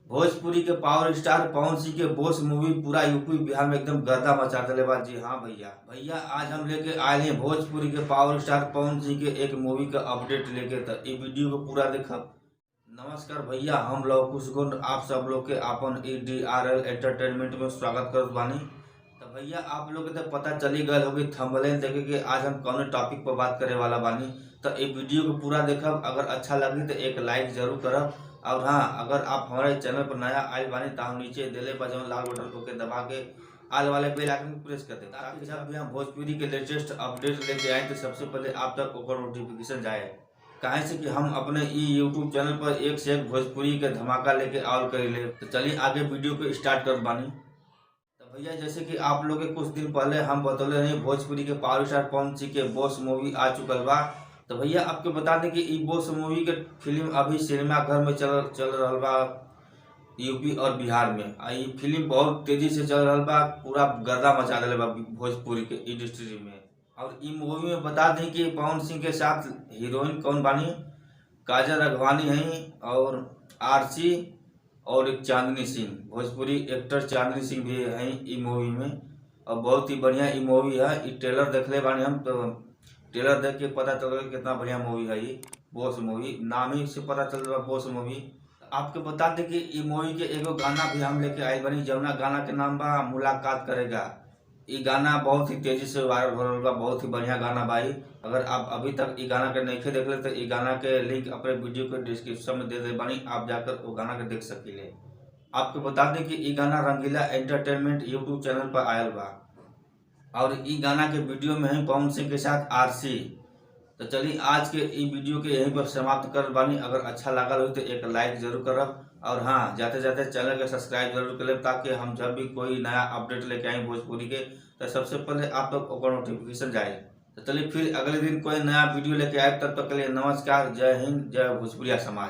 भोजपुरी के power star Pawan Singh के boss movie पूरा यूपी बिहार में एकदम गर्दा मचा देले बा। जी हाँ भैया आज हम लेके आए हैं भोजपुरी के पावर स्टार पवन सिंह के एक मूवी का अपडेट लेके। तो ये वीडियो को पूरा देखब। नमस्कार भैया, हम लोग कुछ गुण आप सब लोग के अपन DRL एंटरटेनमेंट में स्वागत करत बानी। तो भैया आप लोग के तो पता चली गए होगी थंबनेल देखे कि आज हम कौन टॉपिक पर बात करे वाला बानी। तो ये वीडियो को पूरा देखब, अगर अच्छा लगी तो एक लाइक जरूर करब। और हाँ, अगर आप हमारे चैनल पर नया आए बानी तो हम नीचे दिले पर जो लाल बटन को के दबा के आल वाले बेल आइकन को प्रेस कर दे, ताकि जब भी हम भोजपुरी के लेटेस्ट अपडेट लेके आए तो सबसे पहले आप तक ओकर नोटिफिकेशन जाए। कहे से कि हम अपने यूट्यूब चैनल पर एक से एक भोजपुरी के धमाका लेके आल कर ले। तो चलिए आगे वीडियो को स्टार्ट कर बानी। तो भैया जैसे कि आप लोग के कुछ दिन पहले हम बतौले रहे भोजपुरी के पावर स्टार पवन सिंह के बॉस मूवी आ चुकल बा। तो भैया आपको बता दें कि ई बॉस मूवी के फिल्म अभी सिनेमा घर में चल रहा बा यूपी और बिहार में। ये फिल्म बहुत तेजी से चल रहा बा, पूरा गर्दा मचा दिले बा भोजपुरी के इंडस्ट्री में। और ई मूवी में बता दें कि पवन सिंह के साथ हीरोइन कौन बानी, काजल राघवानी है और आरसी और एक चांदनी सिंह, भोजपुरी एक्टर चांदनी सिंह भी है ई मूवी में। और बहुत ही बढ़िया ई मूवी है। ई ट्रेलर देख ले बानी हम, तो ट्रेलर देख के पता चल गया कितना बढ़िया मूवी है ये बॉस मूवी। नाम ही से पता चल रहा बॉस मूवी। आपको बता दें कि ये मूवी के एगो गाना भी हम लेके आए बनी, जमुना गाना के नाम बा मुलाकात करेगा। ये गाना बहुत ही तेजी से वायरल हो रहा बा, बहुत ही बढ़िया गाना भाई। अगर आप अभी तक ये गाना के नहीं देख ले तो ये गाना के लिंक अपने वीडियो के डिस्क्रिप्शन में दे दे बानी, आप जाकर वो गाना के देख सकीले। आपको बता दें कि ये गाना रंगीला एंटरटेनमेंट यूट्यूब चैनल पर आयल बा और ई गाना के वीडियो में है पवन सिंह के साथ आरसी। तो चलिए आज के ई वीडियो के यहीं पर समाप्त कर बानी। अगर अच्छा लगा हो तो एक लाइक जरूर करब। और हाँ, जाते जाते चैनल के सब्सक्राइब जरूर कर लें, ताकि हम जब भी कोई नया अपडेट लेके आए भोजपुरी के तो सबसे पहले आप तक ओकर नोटिफिकेशन जाए। तो चलिए फिर अगले दिन कोई नया वीडियो लेके आए, तब तक के लिए नमस्कार, जय हिंद, जय भोजपुरिया समाज।